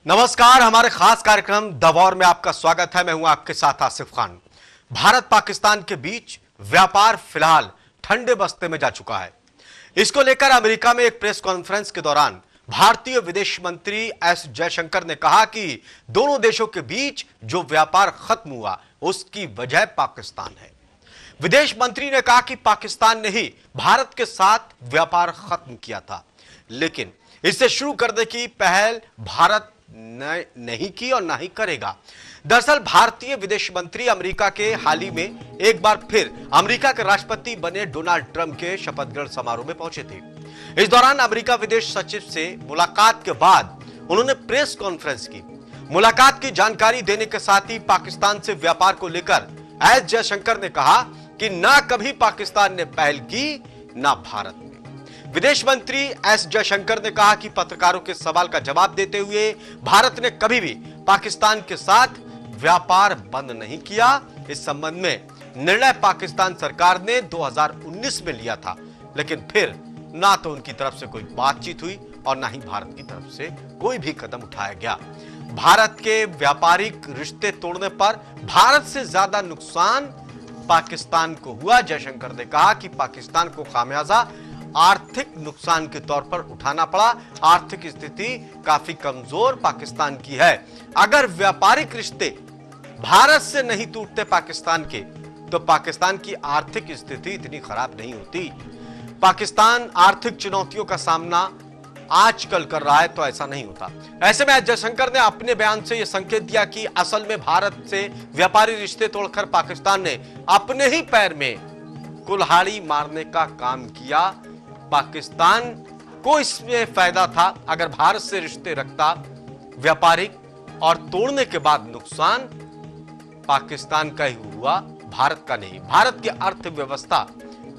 नमस्कार, हमारे खास कार्यक्रम द वॉर में आपका स्वागत है। मैं हूं आपके साथ आसिफ खान। भारत पाकिस्तान के बीच व्यापार फिलहाल ठंडे बस्ते में जा चुका है। इसको लेकर अमेरिका में एक प्रेस कॉन्फ्रेंस के दौरान भारतीय विदेश मंत्री एस जयशंकर ने कहा कि दोनों देशों के बीच जो व्यापार खत्म हुआ उसकी वजह पाकिस्तान है। विदेश मंत्री ने कहा कि पाकिस्तान ने ही भारत के साथ व्यापार खत्म किया था, लेकिन इसे शुरू करने की पहल भारत नहीं की और ना ही करेगा। दरअसल भारतीय विदेश मंत्री अमेरिका के हाल ही में एक बार फिर अमेरिका के राष्ट्रपति बने डोनाल्ड ट्रंप के शपथ ग्रहण समारोह में पहुंचे थे। इस दौरान अमेरिका विदेश सचिव से मुलाकात के बाद उन्होंने प्रेस कॉन्फ्रेंस की। मुलाकात की जानकारी देने के साथ ही पाकिस्तान से व्यापार को लेकर एस जयशंकर ने कहा कि ना कभी पाकिस्तान ने पहल की, ना भारत ने। विदेश मंत्री एस जयशंकर ने कहा कि पत्रकारों के सवाल का जवाब देते हुए भारत ने कभी भी पाकिस्तान के साथ व्यापार बंद नहीं किया। इस संबंध में निर्णय पाकिस्तान सरकार ने 2019 में लिया था, लेकिन फिर ना तो उनकी तरफ से कोई बातचीत हुई और ना ही भारत की तरफ से कोई भी कदम उठाया गया। भारत के व्यापारिक रिश्ते तोड़ने पर भारत से ज्यादा नुकसान पाकिस्तान को हुआ। जयशंकर ने कहा कि पाकिस्तान को खामियाजा आर्थिक नुकसान के तौर पर उठाना पड़ा। आर्थिक स्थिति काफी कमजोर पाकिस्तान की है। अगर व्यापारिक रिश्ते भारत से नहीं टूटते पाकिस्तान के, तो पाकिस्तान की आर्थिक स्थिति इतनी खराब नहीं होती। पाकिस्तान आर्थिक चुनौतियों का सामना आजकल कर रहा है, तो ऐसा नहीं होता। ऐसे में जयशंकर ने अपने बयान से यह संकेत दिया कि असल में भारत से व्यापारी रिश्ते तोड़कर पाकिस्तान ने अपने ही पैर में कुल्हाड़ी मारने का काम किया। पाकिस्तान को इसमें फायदा था अगर भारत से रिश्ते रखता व्यापारिक, और तोड़ने के बाद नुकसान पाकिस्तान का ही हुआ, भारत का नहीं। भारत की अर्थव्यवस्था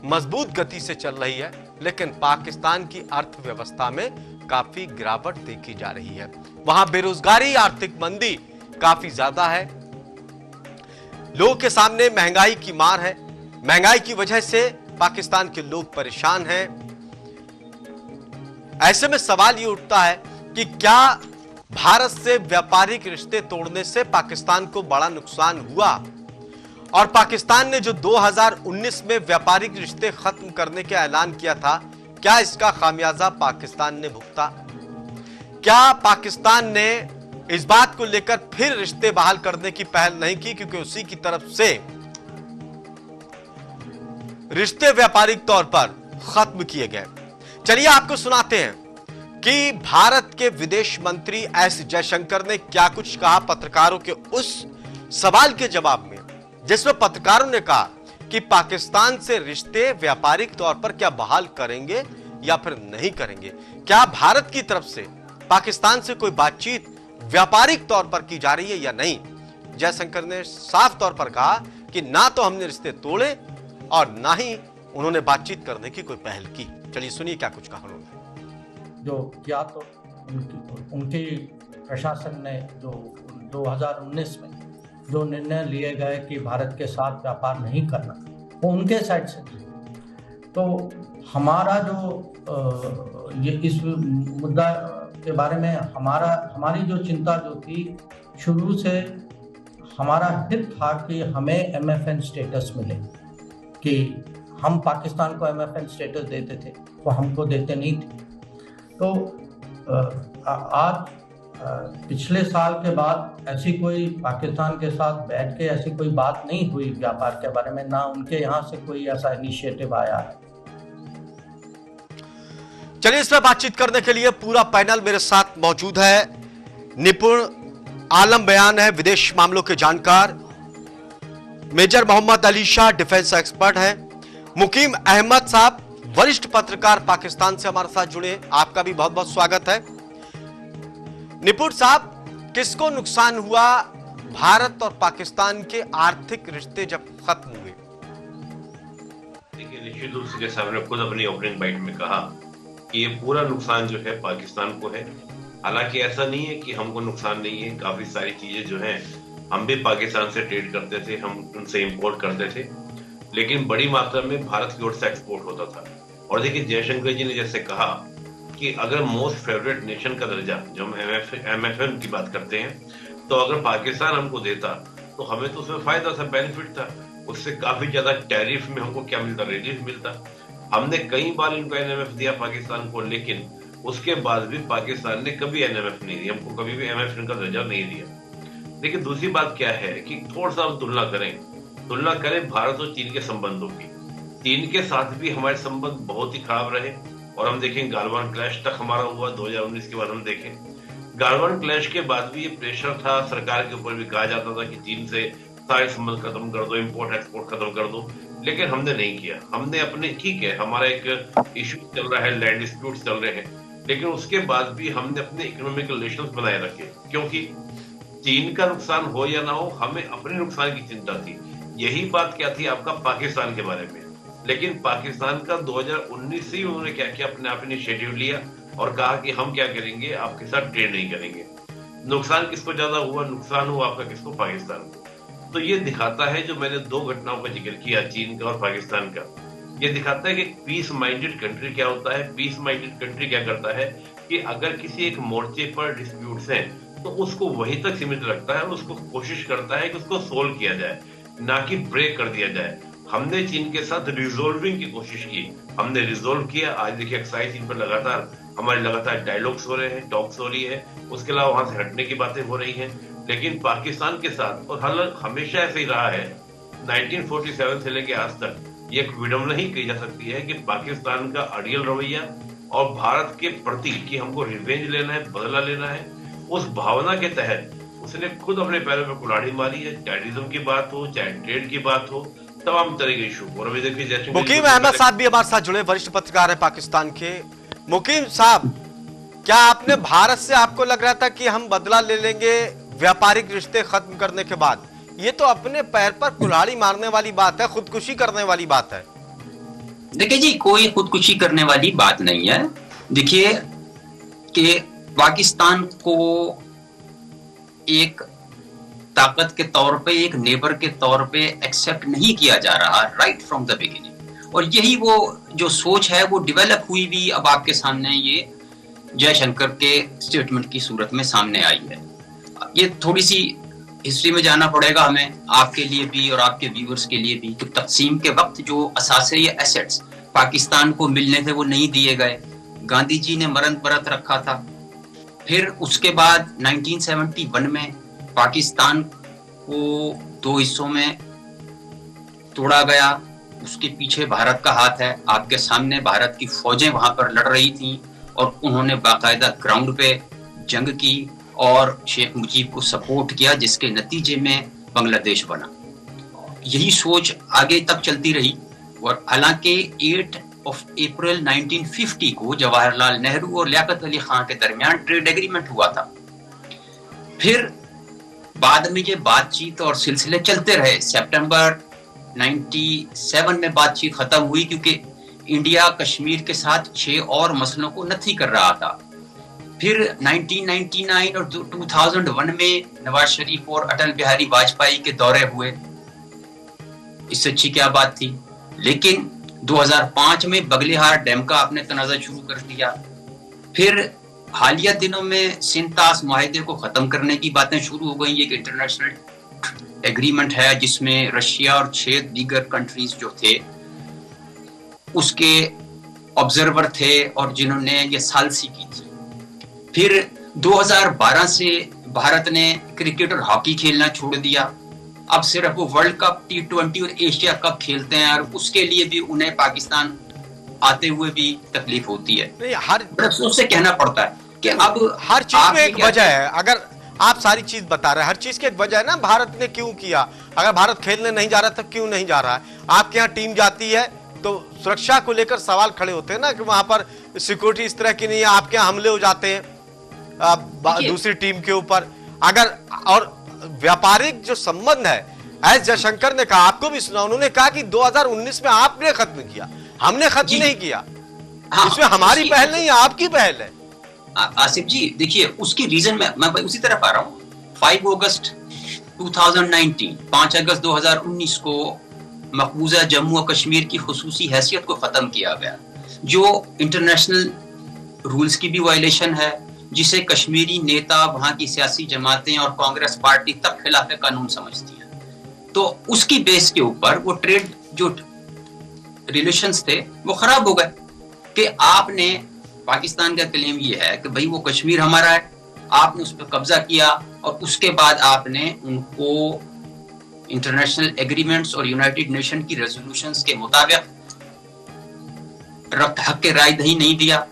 मजबूत गति से चल रही है, लेकिन पाकिस्तान की अर्थव्यवस्था में काफी गिरावट देखी जा रही है। वहां बेरोजगारी, आर्थिक मंदी काफी ज्यादा है। लोगों के सामने महंगाई की मार है। महंगाई की वजह से पाकिस्तान के लोग परेशान हैं। ऐसे में सवाल ये उठता है कि क्या भारत से व्यापारिक रिश्ते तोड़ने से पाकिस्तान को बड़ा नुकसान हुआ, और पाकिस्तान ने जो 2019 में व्यापारिक रिश्ते खत्म करने का ऐलान किया था, क्या इसका खामियाजा पाकिस्तान ने भुगता? क्या पाकिस्तान ने इस बात को लेकर फिर रिश्ते बहाल करने की पहल नहीं की, क्योंकि उसी की तरफ से रिश्ते व्यापारिक तौर पर खत्म किए गए। चलिए आपको सुनाते हैं कि भारत के विदेश मंत्री एस जयशंकर ने क्या कुछ कहा पत्रकारों के उस सवाल के जवाब में, जिसमें पत्रकारों ने कहा कि पाकिस्तान से रिश्ते व्यापारिक तौर पर क्या बहाल करेंगे या फिर नहीं करेंगे। क्या भारत की तरफ से पाकिस्तान से कोई बातचीत व्यापारिक तौर पर की जा रही है या नहीं। जयशंकर ने साफ तौर पर कहा कि ना तो हमने रिश्ते तोड़े और ना ही उन्होंने बातचीत करने की कोई पहल की। चलिए सुनिए क्या कुछ कहा उन्होंने। जो किया तो उनकी प्रशासन ने जो 2019 में जो निर्णय लिए गए कि भारत के साथ व्यापार नहीं करना, वो उनके साइड से थे। तो हमारा जो ये इस मुद्दा के बारे में हमारी जो चिंता जो थी, शुरू से हमारा हित था कि हमें MFN स्टेटस मिले, कि हम पाकिस्तान को MFN स्टेटस देते थे, वो हमको देते नहीं थे। तो आज पिछले साल के बाद ऐसी कोई पाकिस्तान के साथ बैठ के ऐसी कोई बात नहीं हुई व्यापार के बारे में, ना उनके यहाँ से कोई ऐसा इनिशिएटिव आया है। चलिए इस पर बातचीत करने के लिए पूरा पैनल मेरे साथ मौजूद है। निपुण आलम बयान है, विदेश मामलों के जानकार। Major Mohammad Ali Shah defence expert है। मुकीम अहमद साहब वरिष्ठ पत्रकार पाकिस्तान से हमारे साथ जुड़े, आपका भी बहुत बहुत स्वागत है। निपुण साहब, किसको नुकसान हुआ भारत और पाकिस्तान के आर्थिक रिश्ते जब खत्म हुए? देखिए, निश्चित रूप से जैसा मैंने खुद अपनी ओपनिंग बाइट में कहा कि ये पूरा नुकसान जो है पाकिस्तान को है। हालांकि ऐसा नहीं है कि हमको नुकसान नहीं है, काफी सारी चीजें जो हैं हम भी पाकिस्तान से ट्रेड करते थे, हम उनसे इंपोर्ट करते थे, लेकिन बड़ी मात्रा में भारत की ओर से एक्सपोर्ट होता था। और देखिए, जयशंकर जी ने जैसे कहा कि अगर मोस्ट फेवरेट नेशन का दर्जा, जो हम MFN की बात करते हैं, तो अगर पाकिस्तान हमको देता तो हमें तो उसमें फायदा था, बेनिफिट था, उससे काफी ज्यादा टैरिफ में हमको क्या मिलता, रिलीफ मिलता। हमने कई बार इनको NMF दिया पाकिस्तान को, लेकिन उसके बाद भी पाकिस्तान ने कभी NMF नहीं दिया, हमको कभी भी MFN का दर्जा नहीं दिया। लेकिन दूसरी बात क्या है कि थोड़ा सा हम तुलना करें भारत और चीन के संबंधों की। चीन के साथ भी हमारे संबंध बहुत ही खराब रहे, और हम देखें गालवान क्लैश तक हमारा हुआ 2019 के बाद। हम देखें गालवान क्लैश के बाद भी ये प्रेशर था सरकार के ऊपर, भी कहा जाता था कि चीन से सारे संबंध खत्म कर दो, इंपोर्ट एक्सपोर्ट खत्म कर दो, लेकिन हमने नहीं किया। हमने अपने, ठीक है हमारा एक इश्यू चल रहा है, लैंड डिस्प्यूट चल रहे हैं, लेकिन उसके बाद भी हमने अपने इकोनॉमिक रिलेशंस बनाए रखे, क्योंकि चीन का नुकसान हो या ना हो, हमें अपने नुकसान की चिंता थी। यही बात क्या थी आपका पाकिस्तान के बारे में, लेकिन पाकिस्तान का 2019 से ही उन्होंने क्या किया, अपने आप इनिशिएटिव लिया और कहा कि हम क्या करेंगे, आपके साथ ट्रेड नहीं करेंगे। नुकसान किसको ज्यादा हुआ, नुकसान हुआ आपका किसको, पाकिस्तान को। तो ये दिखाता है, जो मैंने दो घटनाओं का जिक्र किया, चीन का और पाकिस्तान का, ये दिखाता है कि पीस माइंडेड कंट्री क्या होता है। पीस माइंडेड कंट्री क्या करता है कि अगर किसी एक मोर्चे पर डिस्प्यूट्स हैं तो उसको वहीं तक सीमित रखता है और उसको कोशिश करता है कि उसको सोल्व किया जाए, ना कि ब्रेक कर दिया जाए। हमने चीन के साथ रिजोल्विंग की कोशिश की, हमने रिजोल्व किया। आज देखिए एक्साइज चीन पर लगातार हमारे लगातार डायलॉग्स हो रहे हैं, टॉक्स हो रही है, उसके अलावा वहां से हटने की बातें हो रही हैं। लेकिन पाकिस्तान के साथ, और हालांकि हमेशा ऐसे ही रहा है, 1947 से लेकर आज तक, ये एक विडंबना ही कही जा सकती है कि पाकिस्तान का अड़ियल रवैया और भारत के प्रति कि हमको रिवेंज लेना है, बदला लेना है, उस भावना के तहत उसने खुद अपने पैरों पर कुल्हाड़ी मारी है। टेररिज्म की बात हो, चाहे ट्रेड की बात हो, तमाम तरह के इशू। और अभी देखिए जैसे मुकीम अहमद साहब भी हमारे साथ जुड़े, वरिष्ठ पत्रकार है पाकिस्तान के। मुकीम साहब, क्या आपने भारत से, आपको लग रहा था कि हम बदला ले लेंगे व्यापारिक रिश्ते खत्म करने के बाद? ये तो अपने पैर पर कुल्हाड़ी मारने वाली बात है, खुदकुशी करने वाली बात है। देखिए जी, कोई खुदकुशी करने वाली बात नहीं है। देखिए कि पाकिस्तान को एक ताकत के तौर पे, एक नेबर के तौर पे एक्सेप्ट नहीं किया जा रहा राइट फ्रॉम द बिगिनिंग, और यही वो जो सोच है वो डेवलप हुई भी अब आपके सामने ये जयशंकर के स्टेटमेंट की सूरत में सामने आई है। ये थोड़ी सी हिस्ट्री में जाना पड़ेगा हमें, आपके लिए भी और आपके व्यूअर्स के लिए भी, कि तकसीम के वक्त जो असासे या एसेट्स पाकिस्तान को मिलने थे वो नहीं दिए गए, गांधी जी ने मरण व्रत रखा था। फिर उसके बाद 1971 में पाकिस्तान को दो हिस्सों में तोड़ा गया, उसके पीछे भारत का हाथ है। आपके सामने भारत की फौजें वहां पर लड़ रही थी और उन्होंने बाकायदा ग्राउंड पे जंग की और शेख मुजीब को सपोर्ट किया, जिसके नतीजे में बांग्लादेश बना। यही सोच आगे तक चलती रही, और हालांकि 8 अप्रैल 1950 को जवाहरलाल नेहरू और लियाकत अली खान के दरमियान ट्रेड एग्रीमेंट हुआ था। फिर बाद में ये बातचीत और सिलसिले चलते रहे। सितंबर 97 में बातचीत खत्म हुई, क्योंकि इंडिया कश्मीर के साथ 6 और मसलों को नथी कर रहा था। फिर 1999 और 2001 में नवाज शरीफ और अटल बिहारी वाजपेयी के दौरे हुए, इससे अच्छी क्या बात थी। लेकिन 2005 में बगलिहार डैम का आपने तनाज़ा शुरू कर दिया। फिर हालिया दिनों में सिंतास मुआहिदे को खत्म करने की बातें शुरू हो गई। एक इंटरनेशनल एग्रीमेंट है जिसमें रशिया और 6 दीगर कंट्रीज जो थे उसके ऑब्जर्वर थे और जिन्होंने ये सालसी की थी। फिर 2012 से भारत ने क्रिकेट और हॉकी खेलना छोड़ दिया। अब सिर्फ वो वर्ल्ड कप, T20 और एशिया कप खेलते हैं, और उसके लिए भी उन्हें पाकिस्तान आते हुए भी तकलीफ होती है। नहीं, हर अफसोस से कहना पड़ता है कि अब हर चीज में एक वजह है। अगर आप सारी चीज बता रहे हैं, हर चीज की एक वजह है ना, भारत ने क्यों किया। अगर भारत खेलने नहीं जा रहा तब क्यों नहीं जा रहा है। आपके यहाँ टीम जाती है तो सुरक्षा को लेकर सवाल खड़े होते हैं ना, कि वहां पर सिक्योरिटी इस तरह की नहीं है, आपके यहाँ हमले हो जाते हैं दूसरी टीम के ऊपर। अगर और व्यापारिक जो संबंध है, एस जयशंकर ने कहा, आपको भी सुना, उन्होंने कहा कि 2019 में आपने खत्म किया, हमने खत्म नहीं किया। हाँ, इसमें हमारी पहल नहीं है, आपकी पहल है। आसिफ जी देखिए, उसकी रीजन मैं उसी तरफ आ रहा हूँ। 5 अगस्त 2019, 5 अगस्त 2019 को मकबूजा जम्मू और कश्मीर की खुसूसी हैसियत को खत्म किया गया, जो इंटरनेशनल रूल्स की भी वायलेशन है, जिसे कश्मीरी नेता, वहां की सियासी जमातें और कांग्रेस पार्टी तब खिलाफ कानून समझती है। तो उसकी बेस के ऊपर वो ट्रेड जो रिलेशंस थे वो खराब हो गए कि आपने, पाकिस्तान का क्लेम ये है कि भाई वो कश्मीर हमारा है, आपने उस पर कब्जा किया और उसके बाद आपने उनको इंटरनेशनल एग्रीमेंट्स और यूनाइटेड नेशन की रेजोल्यूशंस के मुताबिक हक के राय दही नहीं दिया।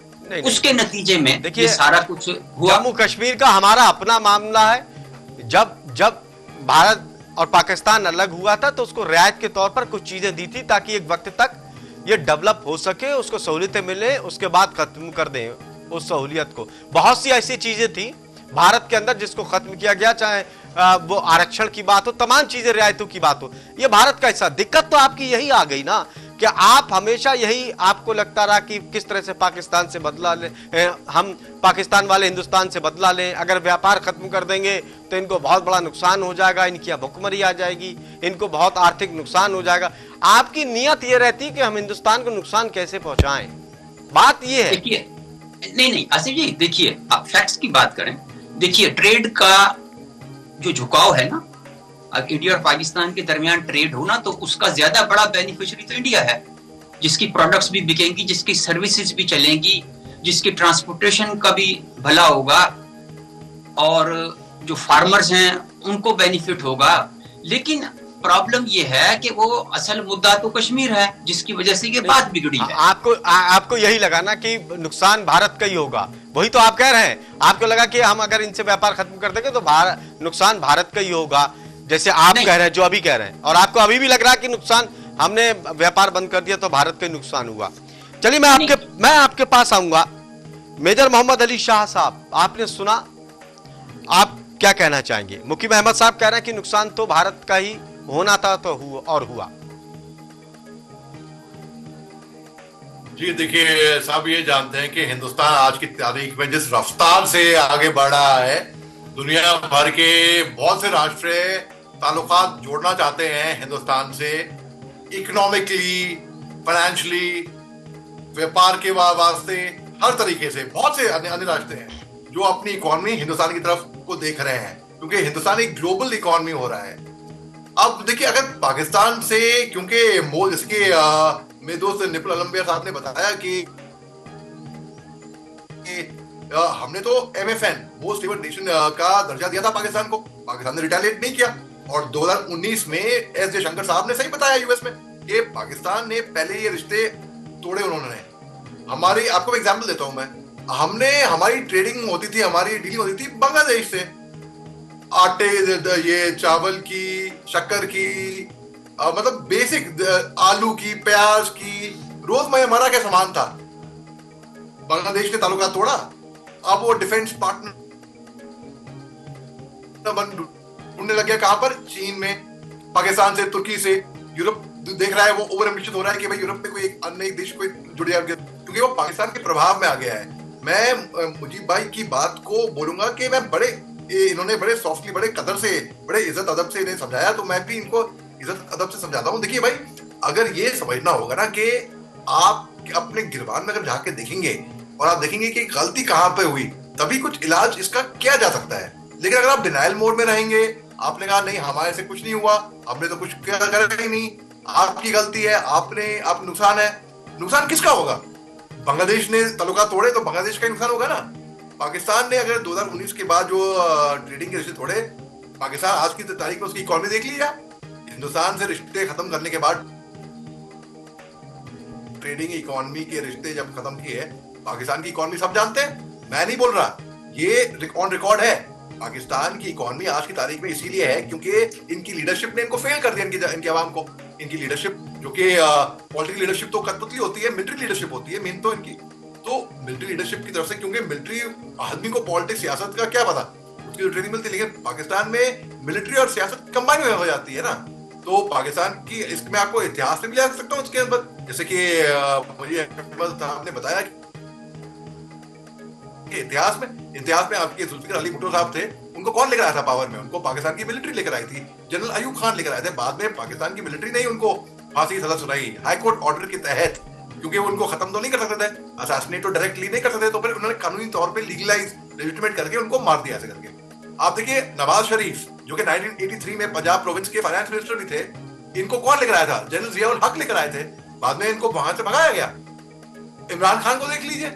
उसके नतीजे में ये सारा कुछ हुआ। जम्मू कश्मीर का हमारा अपना मामला है। जब जब भारत और पाकिस्तान अलग हुआ था तो उसको रियायत के तौर पर कुछ चीजें दी थी ताकि एक वक्त तक ये डेवलप हो सके, उसको सहूलियतें मिले, उसके बाद खत्म कर दें उस सहूलियत को। बहुत सी ऐसी चीजें थी भारत के अंदर जिसको खत्म किया गया, चाहे वो आरक्षण की बात हो, तमाम चीजें रियायतों की बात हो। ये भारत का हिस्सा। दिक्कत तो आपकी यही आ गई ना कि आप हमेशा यही आपको लगता रहा कि किस तरह से पाकिस्तान से बदला ले, हम पाकिस्तान वाले हिंदुस्तान से बदला लें, अगर व्यापार खत्म कर देंगे तो इनको बहुत बड़ा नुकसान हो जाएगा, इनकी भुखमरी आ जाएगी, इनको बहुत आर्थिक नुकसान हो जाएगा। आपकी नीयत ये रहती कि हम हिंदुस्तान को नुकसान कैसे पहुंचाएं। बात ये है। देखिए, नहीं आसिफ जी, देखिए आप फैक्ट्स की बात करें। देखिए ट्रेड का जो झुकाव है ना, अब इंडिया और पाकिस्तान के दरमियान ट्रेड हो ना, तो उसका ज्यादा बड़ा बेनिफिशियरी तो इंडिया है, जिसकी प्रोडक्ट्स भी बिकेंगी, जिसकी सर्विसेज भी चलेंगी, जिसकी ट्रांसपोर्टेशन का भी भला होगा और जो फार्मर्स हैं उनको बेनिफिट होगा। लेकिन प्रॉब्लम ये है कि वो असल मुद्दा तो कश्मीर है, जिसकी वजह से ये बात बिगड़ी है। आपको यही लगा ना कि नुकसान भारत का ही होगा, वही तो आप कह रहे हैं। आपको लगा कि हम अगर इनसे व्यापार खत्म कर देंगे तो नुकसान भारत का ही होगा, जैसे आप कह रहे हैं, जो अभी कह रहे हैं। और आपको अभी भी लग रहा है कि नुकसान, हमने व्यापार बंद कर दिया तो भारत का ही नुकसान हुआ। चलिए मैं आपके पास आऊंगा। मेजर मोहम्मद अली शाह साहब, आपने सुना, आप क्या कहना चाहेंगे? मुकीम अहमद साहब कह रहे हैं कि नुकसान तो भारत का ही होना था तो हुआ। जी देखिए साहब, ये जानते हैं कि हिंदुस्तान आज की तारीख में जिस रफ्तार से आगे बढ़ रहा है, दुनिया भर के बहुत से राष्ट्र ताल्लुकात जोड़ना चाहते हैं हिंदुस्तान से, इकोनॉमिकली, फाइनेंशियली, व्यापार के वास्ते, हर तरीके से। बहुत से अन्य राष्ट्र हैं जो अपनी इकोनॉमी हिंदुस्तान की तरफ को देख रहे हैं, क्योंकि हिंदुस्तान एक ग्लोबल इकोनॉमी हो रहा है। अब देखिए, अगर पाकिस्तान से, क्योंकि जिसके मेरे दोस्त निपुल अलम्बिया साहब ने बताया कि हमने तो MFN मोस्ट फेवर्ड नेशन का दर्जा दिया था पाकिस्तान को, पाकिस्तान ने रिटेलिएट नहीं किया। और 2019 में एस जयशंकर साहब ने सही बताया यूएस में कि पाकिस्तान ने पहले ये रिश्ते तोड़े उन्होंने। हमारी, आपको एग्जांपल देता हूं मैं, हमारी ट्रेडिंग होती थी, हमारी डीलिंग होती थी बांग्लादेश से, आटे, ये चावल की, शक्कर की, मतलब बेसिक आलू की, प्याज की, रोजमर्रा का सामान था। बांग्लादेश ने ताल्लुकात तोड़ा, अब वो डिफेंस पार्टनर ढूंढने लग गया। कहां पर? चीन में, पाकिस्तान से, तुर्की से। यूरोप देख रहा है, वो ओवर एम्बिशियस हो रहा है कि भाई यूरोप में कोई एक अन्य देश कोई जुड़ जाए, क्योंकि वो पाकिस्तान के प्रभाव में आ गया है। मैं मुजीब भाई की बात को बोलूंगा कि मैं इन्होंने बड़े सॉफ्टली, बड़े कदर से, बड़े इज्जत अदब से इन्हें समझाया, तो मैं भी इनको इज्जत अदब से समझाता हूँ। देखिए भाई, अगर ये समझना होगा ना कि आप अपने गिरबान में अगर जाके देखेंगे और आप देखेंगे कि गलती कहाँ पे हुई, तभी कुछ इलाज इसका किया जा सकता है। लेकिन अगर आप डिनाइल मोड में रहेंगे, आपने कहा नहीं हमारे से कुछ नहीं हुआ, हमने तो कुछ करा ही नहीं, आपकी गलती है, आप नुकसान है, नुकसान किसका होगा? बांग्लादेश ने ताल्लुकात तोड़े तो बांग्लादेश का नुकसान होगा ना। पाकिस्तान ने अगर 2019 के बाद जो ट्रेडिंग के रिश्ते तोड़े, पाकिस्तान आज की तारीख में उसकी इकोनॉमी देख लीजिए। हिंदुस्तान से रिश्ते खत्म करने के बाद ट्रेडिंग इकोनॉमी के रिश्ते जब खत्म किए, पाकिस्तान की इकोनॉमी सब जानते हैं, मैं नहीं बोल रहा, ये ऑन रिकॉर्ड है। पाकिस्तान की इकोनॉमी आज की तारीख में इसीलिए है क्योंकि इनकी लीडरशिप ने इनको फेल कर दिया, इनकी आवाम को। इनकी लीडरशिप, जो कि पॉलिटिकल लीडरशिप तो कठपुतली होती है, मिलिट्री लीडरशिप होती है मेन तो इनकी। तो मिलिट्री लीडरशिप की तरफ से, क्योंकि मिलिट्री आदमी को पॉलिटिक्स, सियासत का क्या पता, उसकी जो ट्रेनिंग मिलती है, लेकिन पाकिस्तान में मिलिट्री और सियासत कंबाइन हो जाती है ना। तो पाकिस्तान की, इसमें आपको इतिहास में भी जा सकता हूँ उसके अंदर, जैसे कि मुझे आपने बताया कि इतिहास में आपके जुल्फिकार अली भुट्टो साहब थे, उनको कौन लेकर आया था पावर में? उनको पाकिस्तान की मिलिट्री लेकर आई थी, जनरल अयूब खान लेकर आए थे। बाद में पाकिस्तान की मिलिट्री ने उनको फांसी की सजा सुनाई, हाई कोर्ट ऑर्डर के तहत क्योंकि वो उनको खत्म तो नहीं कर सकते थे, असैसिनेट तो डायरेक्टली नहीं कर सकते, तो फिर उन्होंने कानूनी तौर पे लीगलाइज लेजिटिमेट करके उनको मार दिया ऐसे करके। आप देखिए नवाज शरीफ जो कि 1983 में पंजाब प्रोविंस के फाइनेंस मिनिस्टर भी थे, इनको कौन लेकर आया था? जनरल जियाउल हक लेकर आए थे, बाद में इनको वहां से भगाया गया। इमरान खान को देख लीजिए,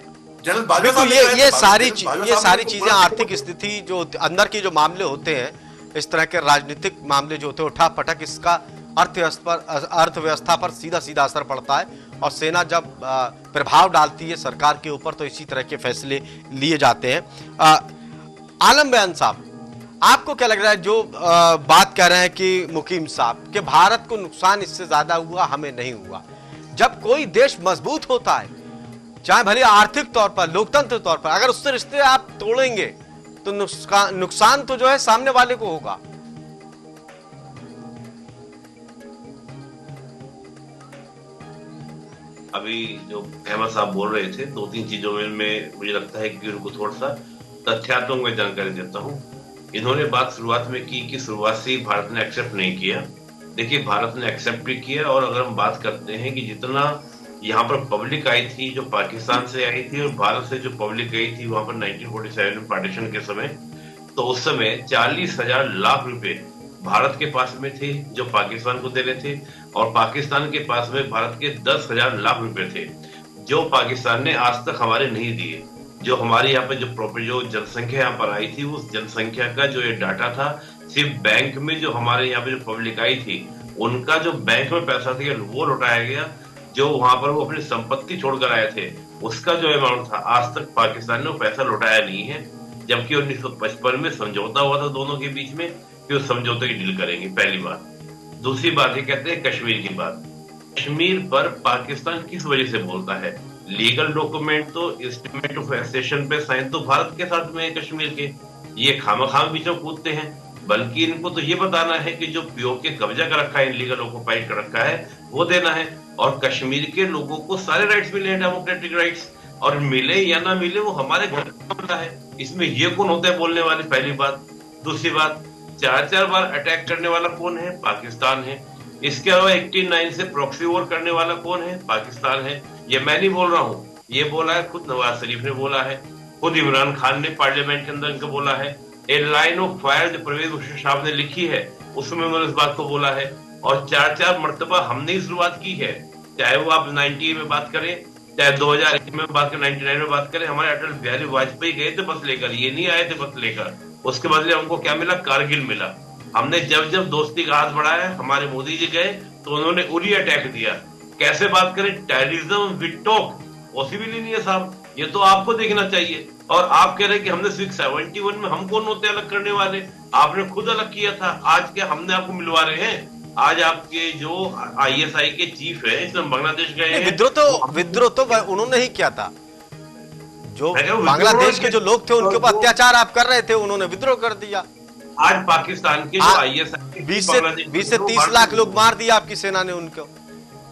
जनरल बाजवा साहब ये सारी चीजें आर्थिक स्थिति जो अंदर की जो मामले होते हैं, इस तरह के राजनीतिक मामले जो होते हैं उठा पटक, इसका अर्थव्यवस्था पर सीधा सीधा असर पड़ता है और सेना जब प्रभाव डालती है सरकार के ऊपर तो इसी तरह के फैसले लिए जाते हैं। आलम बयान साहब, आपको क्या लग रहा है जो बात कह रहे हैं कि मुकीम साहब कि भारत को नुकसान इससे ज्यादा हुआ, हमें नहीं हुआ? जब कोई देश मजबूत होता है, चाहे भले आर्थिक तौर पर, लोकतंत्र तौर पर, अगर उससे रिश्ते आप तोड़ेंगे तो नुकसान तो जो है सामने वाले को होगा। अभी जो अहमद साहब बोल रहे थे, 2-3 चीजों में मुझे लगता है कि उनको थोड़ा सा तथ्यात्मक में जानकारी देता हूं। इन्होंने बात शुरुआत में की कि शुरुआत से ही भारत ने एक्सेप्ट नहीं किया। देखिए, भारत ने एक्सेप्ट भी किया, और अगर हम बात करते हैं कि जितना यहाँ पर पब्लिक आई थी जो पाकिस्तान से आई थी और भारत से जो पब्लिक गई थी वहां पर 1947 में पार्टीशन के समय, तो उस समय 40,000 लाख रुपए भारत के पास में थे जो पाकिस्तान को दे रहे थे, और पाकिस्तान के पास में भारत के 10,000 लाख रुपए थे जो पाकिस्तान ने आज तक हमारे नहीं दिए। जो हमारे यहाँ पे जो जनसंख्या यहाँ पर आई थी, उस जनसंख्या का जो ये डाटा था, सिर्फ बैंक में जो हमारे यहाँ पे जो पब्लिक आई थी उनका जो बैंक में पैसा था वो लौटाया गया, जो वहां पर वो अपनी संपत्ति छोड़कर आए थे उसका जो अमाउंट था आज तक पाकिस्तान ने वो पैसा लौटाया नहीं है। जबकि 1955 में समझौता हुआ था दोनों के बीच में कि उस समझौते की डील करेंगे, पहली बात। दूसरी बात ये कहते हैं कश्मीर की बात। कश्मीर पर पाकिस्तान किस वजह से बोलता है? लीगल डॉक्यूमेंट तो इंस्ट्रूमेंट ऑफ एसेशन पे साइन तो भारत के साथ में है कश्मीर के, ये खामखाम बीच में कूदते हैं। बल्कि इनको तो ये बताना है कि जो पीओके कब्जा कर रखा है, इनलीगल ऑक्युपाइड कर रखा है, वो देना है, और कश्मीर के लोगों को सारे राइट्स मिले हैं, डेमोक्रेटिक राइट्स, और मिले या ना मिले वो हमारे घर का मामला है। इसमें ये कौन होता है बोलने वाले? पहली बात। दूसरी बात, 4-4 बार अटैक करने वाला कौन है? पाकिस्तान है। इसके अलावा 89 से प्रॉक्सी वॉर करने वाला कौन है? पाकिस्तान है। ये मैं नहीं बोल रहा हूँ, ये बोला है खुद नवाज शरीफ ने बोला है, खुद इमरान खान ने पार्लियामेंट के अंदर इनको बोला है। ए लाइन ऑफ फायर जो परवेज मुशर्रफ साहब ने लिखी है उसमें उन्होंने इस बात को बोला है, और 4-4 मरतबा हमने ही शुरुआत की है। चाहे वो आप 90 में बात करें, चाहे 2001 में बात करें, 99 में बात करें, हमारे अटल बिहारी वाजपेयी गए थे बस लेकर, ये नहीं आए थे बस लेकर। उसके बदले हमको क्या मिला? कारगिल मिला। हमने जब जब दोस्ती का हाथ बढ़ाया, हमारे मोदी जी गए तो उन्होंने उरी अटैक दिया। कैसे बात करें? टेररिज्म विद टॉक पॉसिबल ही नहीं है साहब, ये तो आपको देखना चाहिए। और आप कह रहे हैं कि हमने 671 में हम कौन होते अलग करने वाले? आपने खुद अलग किया था। आज क्या हमने आपको मिलवा रहे हैं? आज आपके जो ISI के चीफ है इसमें बांग्लादेश गए हैं। विद्रोह तो उन्होंने ही किया था, जो बांग्लादेश के जो लोग थे उनके ऊपर अत्याचार आप कर रहे थे, उन्होंने विद्रोह कर दिया। आज पाकिस्तान के जो ISI 20 से 30 लाख लोग मार दिया आपकी सेना ने उनको।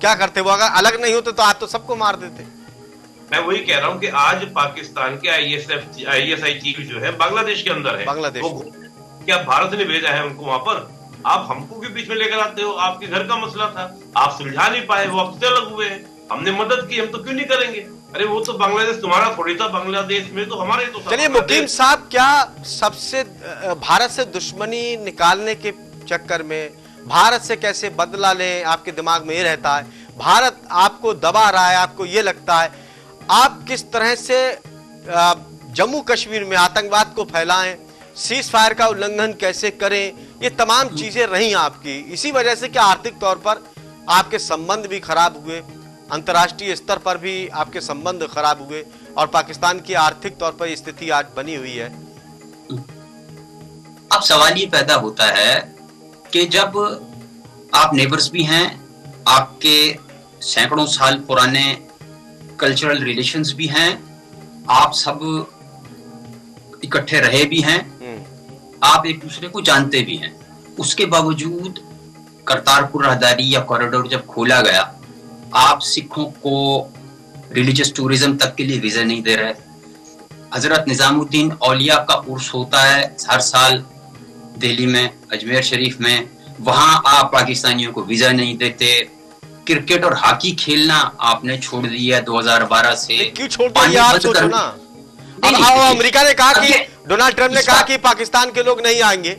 क्या करते वो? अगर अलग नहीं होते तो आज तो सबको मार देते। मैं वही कह रहा हूँ कि आज पाकिस्तान के ISI चीफ जो है बांग्लादेश के अंदर है। बांग्लादेश क्या भारत ने भेजा है उनको वहां पर? आप हमको भी बीच में लेकर आते हो, आपके घर का मसला था, आप सुलझा नहीं पाए, वो आपसे अलग हुए हैं। हमने मदद की, हम तो क्यों नहीं करेंगे? अरे वो तो बांग्लादेश तुम्हारा थोड़ी था, बांग्लादेश में तो हमारे तो। चलिए मुकीम साहब, क्या सबसे भारत से दुश्मनी निकालने के चक्कर में भारत से कैसे बदला लें, आपके दिमाग में ये रहता है? भारत आपको दबा रहा है, आपको ये लगता है, आप किस तरह से जम्मू कश्मीर में आतंकवाद को फैलाएं, सीज फायर का उल्लंघन कैसे करें, ये तमाम चीजें रही आपकी। इसी वजह से क्या आर्थिक तौर पर आपके संबंध भी खराब हुए, अंतर्राष्ट्रीय स्तर पर भी आपके संबंध खराब हुए, और पाकिस्तान की आर्थिक तौर पर स्थिति आज बनी हुई है? अब सवाल ये पैदा होता है कि जब आप नेबर्स भी हैं, आपके सैकड़ों साल पुराने कल्चरल रिलेशंस भी हैं, आप सब इकट्ठे रहे भी हैं, आप एक दूसरे को जानते भी हैं, उसके बावजूद करतारपुर राहदारी या कॉरिडोर जब खोला गया, आप सिखों को रिलीजियस टूरिज्म तक के लिए वीजा नहीं दे रहे। हजरत निजामुद्दीन औलिया का उर्स होता है हर साल दिल्ली में, अजमेर शरीफ में, वहां आप पाकिस्तानियों को वीजा नहीं देते। क्रिकेट और हॉकी खेलना आपने छोड़ दिया है 2012 से। क्यों छोड़ दिया आप सोचो ना। अब अमेरिका ने कहा कि डोनाल्ड ट्रंप ने कहा कि पाकिस्तान के लोग नहीं आएंगे,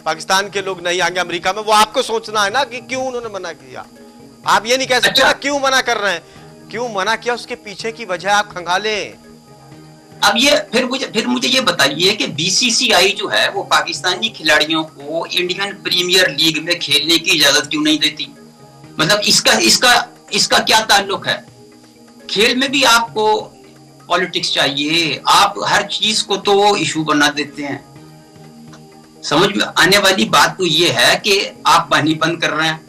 पाकिस्तान के लोग नहीं आएंगे अमेरिका में। वो आपको सोचना है ना कि क्यों उन्होंने मना किया। आप ये नहीं कह सकते क्यों मना कर रहे हैं, क्यों मना किया, उसके पीछे की वजह आप खंगाले। अब ये फिर मुझे ये बताइए कि बीसीसीआई जो है वो पाकिस्तानी खिलाड़ियों को इंडियन प्रीमियर लीग में खेलने की इजाजत क्यों नहीं देती? मतलब इसका क्या ताल्लुक है? खेल में भी आपको पॉलिटिक्स चाहिए, आप हर चीज को तो इशू बना देते हैं। समझ में आने वाली बात तो ये है कि आप पानी बंद कर रहे हैं,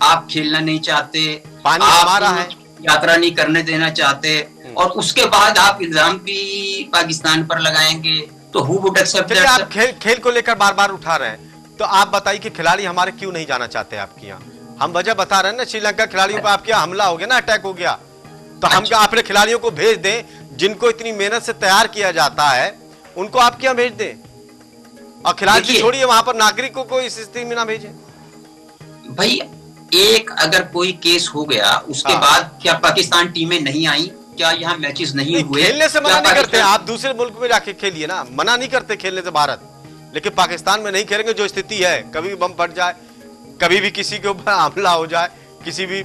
आप खेलना नहीं चाहते, पानी हमारा है, यात्रा नहीं करने देना चाहते, और उसके बाद आप इल्जाम भी पाकिस्तान पर लगाएंगे, तो हु वुड एक्सेप्ट दैट? आप खेल को लेकर बार बार उठा रहे हैं, तो आप बताइए कि खिलाड़ी हमारे क्यों नहीं जाना चाहते आपके यहाँ? हम वजह बता रहे हैं ना, श्रीलंका खिलाड़ियों पर आपके यहाँ हमला हो गया ना, अटैक हो गया, तो हम क्या अपने खिलाड़ियों को भेज दें जिनको इतनी मेहनत से तैयार किया जाता है, उनको आप क्या भेज दें? और खिलाड़ी छोड़िए, वहां पर नागरिकों को इस स्थिति में ना भेजें। भाई एक अगर कोई केस हो गया उसके बाद क्या पाकिस्तान टीमें नहीं आई? क्या यहाँ मैचेस नहीं हुए? खेलने से मना नहीं करते, आप दूसरे मुल्क में जाके खेलिए ना, मना नहीं करते खेलने से भारत, लेकिन पाकिस्तान में नहीं खेलेंगे। जो स्थिति है, कभी भी बम फट जाए, कभी भी किसी के ऊपर हमला हो जाए, किसी भी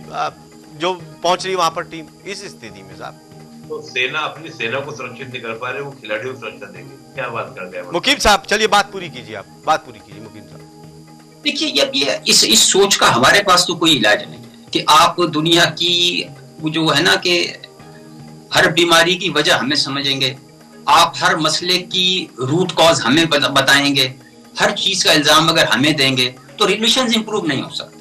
जो पहुंच रही वहां पर टीम, इस स्थिति में साहब तो सेना अपनी सेना को सुरक्षित नहीं कर पा रहे, वो खिलाड़ियों को सुरक्षा देंगे? क्या बात करते हैं मुकीम साहब? चलिए बात पूरी कीजिए, आप बात पूरी कीजिए मुकीम साहब। देखिए ये इस सोच का हमारे पास तो कोई इलाज नहीं है कि आप दुनिया की वो जो है ना कि हर बीमारी की वजह हमें समझेंगे, आप हर मसले की रूट कॉज हमें बताएंगे, हर चीज का इल्जाम अगर हमें देंगे तो रिलेशंस इंप्रूव नहीं हो सकते।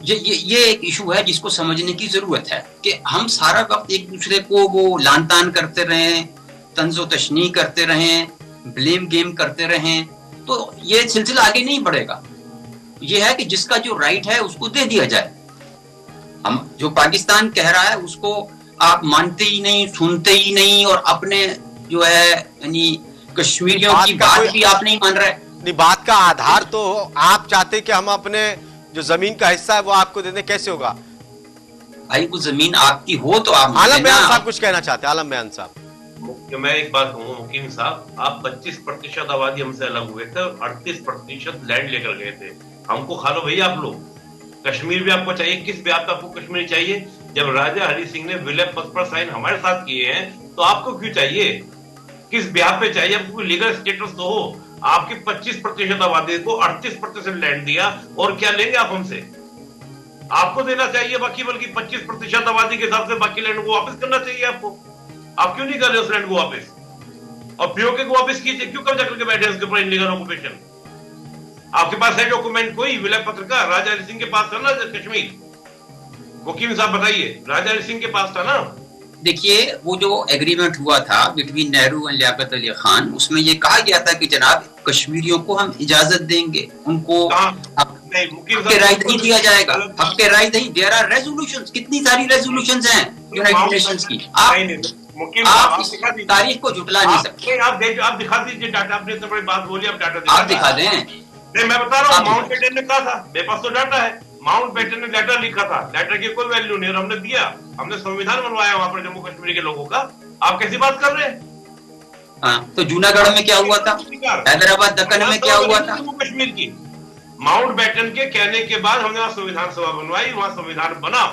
ये एक इशू है जिसको समझने की जरूरत है कि हम सारा वक्त एक दूसरे को वो लान तान करते रहें, तंजो तशनी करते रहें, ब्लेम गेम करते रहें, तो ये सिलसिला आगे नहीं बढ़ेगा। ये है कि जिसका जो राइट है उसको दे दिया जाए। हम जो पाकिस्तान कह रहा है उसको आप मानते ही नहीं, सुनते ही नहीं, और अपने जो है यानी कश्मीरियों की बात भी आप नहीं मान रहे। नहीं, बात का आधार तो आप चाहते कि हम अपने जो जमीन का हिस्सा है वो आपको दे दें, कैसे होगा भाई? वो जमीन आपकी हो तो आप। आलम बयान साहब कुछ कहना चाहते हैं? आलम बयान साहब, मैं एक बात कहूँ मुकीम साहब, आप 25% आबादी हमसे अलग हुए थे और 38% लैंड लेकर गए थे। हमको खा लो भैया आप लोग। कश्मीर भी आपको चाहिए, किस ब्याह पे आपको कश्मीर चाहिए? जब राजा हरि सिंह ने विलय पत्र पर साइन हमारे साथ किए हैं तो आपको क्यों चाहिए? किस ब्याह पे चाहिए? आपको लीगल स्टेटस तो हो। आपकी 25% आबादी को 38% लैंड दिया, और क्या लेंगे आप हमसे? आपको देना चाहिए बाकी, बल्कि 25% आबादी के हिसाब से बाकी लैंड को वापस करना चाहिए आपको। आप क्यों नहीं कर रहे उस लैंड को वापस? और पीओके को वापस कीजिए, क्यों कब्जा करके बैठे उसके ऊपर इनलीगल ऑक्यूपेशन? आपके पास है डॉक्यूमेंट कोई विलय पत्र का? राजा हरि सिंह के पास था ना कश्मीर? मुकीम साहब बताइए, राजा हरि सिंह के पास था ना? देखिए वो जो एग्रीमेंट हुआ था बिटवीन नेहरू एंड लियाकत अली खान, उसमें ये कहा गया था कि जनाब कश्मीरियों को हम इजाजत देंगे, उनको हक राइट नहीं दिया जाएगा, हक राइट नहीं। देयर आर रेजोल्यूशंस, कितनी सारी रेजोल्यूशंस हैं यूनाइटेड नेशंस की। आप इस तारीख को झुटला नहीं सकते। आप दिखा दीजिए डाटा, आपने इतनी बड़ी बात बोली, आप डाटा आप दिखा दें। नहीं, मैं बता रहा हूँ, माउंट बेटन ने कहा था, मेरे पास तो डाटा है, माउंट बेटन ने लेटर लिखा था, लेटर की कोई वैल्यू नहीं, और हमने दिया, हमने संविधान बनवाया वहां पर जम्मू कश्मीर के लोगों का। आप कैसी बात कर रहे हैं? हाँ, तो जूनागढ़ में क्या हुआ था, हैदराबाद दक्कन में क्या हुआ था? जम्मू कश्मीर की माउंट बेटन के कहने के बाद हमने वहां संविधान सभा बनवाई, वहां संविधान बना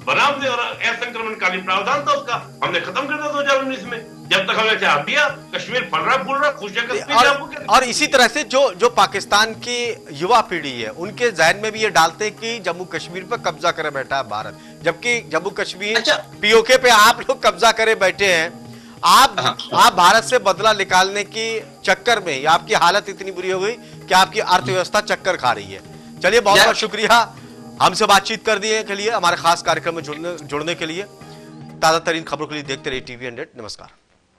हमने, और असंक्रमणकालीन प्रावधान था उसका, हमने खत्म कर दिया 2019 में। जब तक हमने चाह दिया, कश्मीर फल रहा फूल रहा, खुश है। और इसी तरह से जो पाकिस्तान की युवा पीढ़ी है उनके जहन में भी ये डालते हैं कि जम्मू कश्मीर पर कब्जा करे बैठा है भारत, जबकि जम्मू कश्मीर पीओके पे आप लोग कब्जा करे बैठे हैं। आप भारत से बदला निकालने की चक्कर में आपकी हालत इतनी बुरी हो गई कि आपकी अर्थव्यवस्था चक्कर खा रही है। चलिए बहुत बहुत शुक्रिया हमसे बातचीत कर दिए के लिए, हमारे खास कार्यक्रम में जुड़ने के लिए। ताजा तरीन खबरों के लिए देखते रहिए TV 100। नमस्कार।